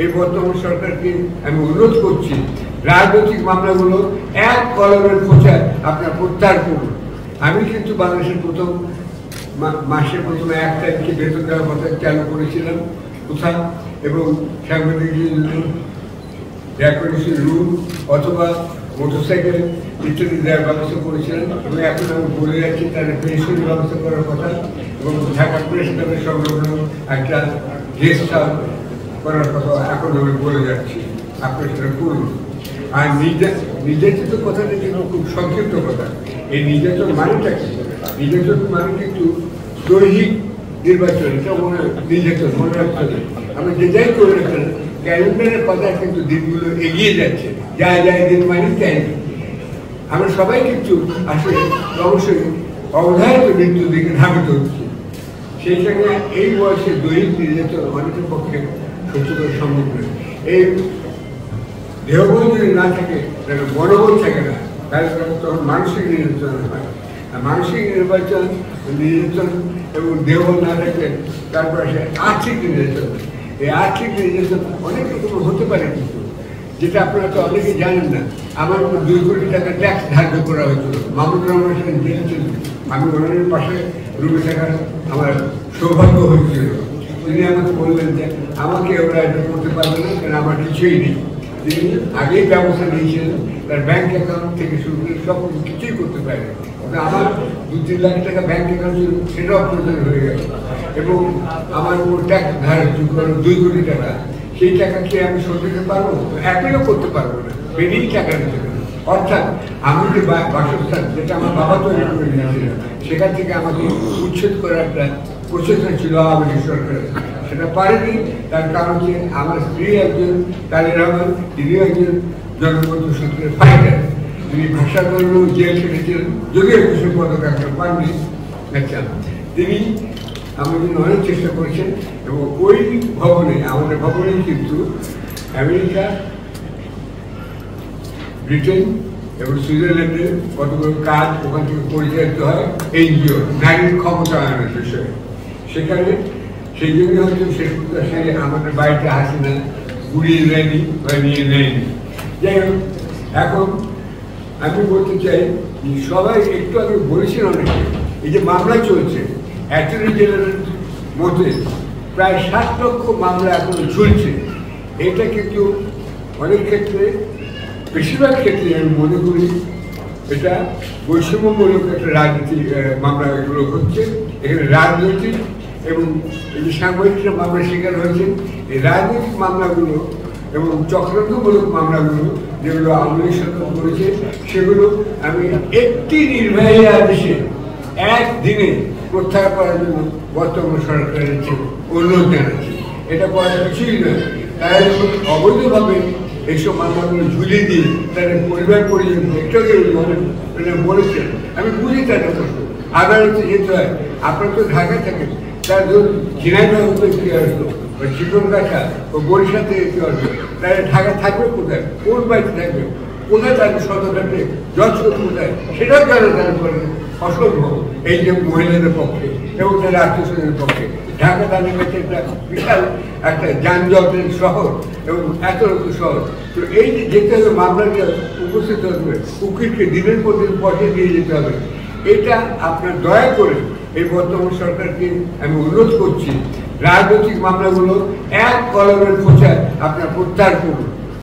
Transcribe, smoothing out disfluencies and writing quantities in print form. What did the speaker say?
এই বর্তমান সরকারকে আমি অনুরোধ করছি, রাজনৈতিক মামলাগুলো এক কলমের খোঁচায় আপনার প্রত্যাহার করুন। আমি কিন্তু বাংলাদেশের প্রথম মাসের প্রথমে 1 তারিখে বেতন দেওয়ার কথা চালু করেছিলাম কোথাও, এবং সাংবাদিকদের রুম অথবা মোটরসাইকেল ইত্যাদি দেওয়ার ব্যবস্থা করেছিলেন, এবং এখন আমি বলে যাচ্ছি তাদের পেনশনের ব্যবস্থা করার কথা, এবং ঢাকা প্রেস ক্লাবের সংলগ্ন একটা গেস্ট হাউস করার কথা এখন আমি বলে যাচ্ছি। আপনার সেটা করুন। আর নির্যাতিত কথাটা কিন্তু খুব সংক্ষিপ্ত কথা। এই নির্যাতন মানেটা কি? নির্যাতন মানে কিন্তু দৈহিক নির্বাচন, এটা মনে নির্যাতন মনে রাখতে হবে। আমি যে যাই করে রাখেন ক্যালেন্ডারের কথা কিন্তু দিনগুলো এগিয়ে যাচ্ছে, যায় যায় দিন মানে ক্যালেন্ডার। আমরা সবাই কিন্তু আসলে অবশ্যই অবধারিত মৃত্যুর দিকে ধাবিত হচ্ছি। সেই সঙ্গে এই বয়সে দৈহিক নির্যাতন অনেকের পক্ষে সত্যিকার সম্ভব নয়। এই দেহবল যদি না থাকে তাহলে মনোবল থাকে না, তাহলে তখন মানসিক নির্যাতন হয়। আর মানসিক নির্যাতন এবং দেহবল না থাকলে তারপর আসে আর্থিক নির্যাতন। এই আর্থিক নির্যাতন অনেক রকম হতে পারে, কিন্তু যেটা আপনারা তো অনেকে জানেন না। আমার 2 কোটি টাকা ট্যাক্স ধার্য করা হয়েছিল মাহমুদুর রহমানের সাথে জেল ছিল। আমি ওনার পাশে রুমে থাকার আমার সৌভাগ্য হয়েছিল। তিনি আমাকে বললেন যে আমাকে ওরা এটা করতে পারবে না, কারণ আমার কিছুই নেই। তিনি আগেই ব্যবস্থা নিয়েছিলেন, তার ব্যাংক অ্যাকাউন্ট থেকে শুরু করে সব কিছুই করতে পারে। আমার 2-3 লাখ টাকা ব্যাংক অ্যাকাউন্ট ছিল, সেটাও প্রয়োজন হয়ে গেল, এবং আমার উপর ট্যাক্স ধার্য করলো 2 কোটি টাকা। সেই টাকা কি আমি শোধ দিতে পারবো? অ্যাপেলও করতে পারবো না, বেরিয়েই টাকা দিতে পারবো। অর্থাৎ আমি যে বাসস্থান, যেটা আমার বাবা তৈরি করে দিয়েছিল, সেখান থেকে আমাকে উচ্ছেদ করার একটা প্রচেষ্টা ছিল আওয়ামী লীগ সরকারের। সেটা পারেনি, তার কারণ যে আমার স্ত্রী একজন তালির রহমান, তিনিও একজন জনবন্ধু সূত্রের ফাইটার। তিনি ভাষা আন্দোলন জেল খেটেছিলেন, যদিও কিছু পদক একটা পাননি। আচ্ছা, তিনি আমার জন্য অনেক চেষ্টা করেছেন, এবং ওই ভবনে, আমাদের ভবনে কিন্তু আমেরিকা, ব্রিটেন এবং সুইজারল্যান্ডের কতগুলো কাজ ওখান থেকে পরিচালিত হয় এনজিও, নারীর ক্ষমতায়নের বিষয়ে। সেখানে সেই জন্য হয়তো শেষ করতে সে আমাদের বাড়িতে আসে না, ঘুরিয়ে নেয়নি বা নিয়ে নেয়নি। যাই হোক, এখন আমি বলতে চাই সবাই একটু আগে বলেছেন অনেকে, এই যে মামলা চলছে অ্যাটর্নি জেনারেলের মধ্যে প্রায় 7 লক্ষ মামলা এখন ঝুলছে। এটা কিন্তু অনেক ক্ষেত্রে, বেশিরভাগ ক্ষেত্রে আমি মনে করি এটা বৈষম্যমূলক একটা রাজনীতি মামলা এগুলো হচ্ছে। এখানে রাজনৈতিক এবং এই যে সাংবাদিকরা মামলা শিকার হয়েছে, এই রাজনৈতিক মামলাগুলো এবং চক্রান্তমূলক মামলাগুলো যেগুলো আওয়ামী লীগ সরকার করেছে, সেগুলো আমি একটি নির্বাহী আদেশে একদিনে প্রত্যাহার করার জন্য বর্তমান সরকারের অনুরোধ জানাচ্ছি। এটা করার কিছুই নয়। তারা যখন অবৈধভাবে এইসব মামলাগুলো ঝুলিয়ে দিয়ে তাদের পরিবার পরিজন একটাকে বলেছেন, আমি বুঝি তাদের কষ্ট। আদালতে যেতে হয়, আপনারা তো ঢাকা থাকেন, তার ধরুন ঝিনাইদহ কি আসলো, বা চিকনকাছা বা বরিশাল থেকে কি আসলো, তারা ঢাকা থাকবে কোথায়, কোন বাড়িতে থাকবে, কোথায় তাদের সদরঘাটে জজ কোথায়, সেটাও জানা তারা করে অসম্ভব এই যে মহিলাদের পক্ষে এবং তাদের আত্মীয়স্বজনের পক্ষে। ঢাকা তাদের কাছে একটা বিশাল একটা যানজটের শহর এবং এত শহর। তো এই যে যেতে হবে, মামলাটা উপস্থিত হবে, উকিলকে দিনের পর দিন পয়সা দিয়ে যেতে হবে। এটা আপনার দয়া করে এই বর্তমান সরকারকে আমি অনুরোধ করছি, রাজনৈতিক মামলাগুলো এক কলমের খোঁচায় আপনার প্রত্যাহার করুন।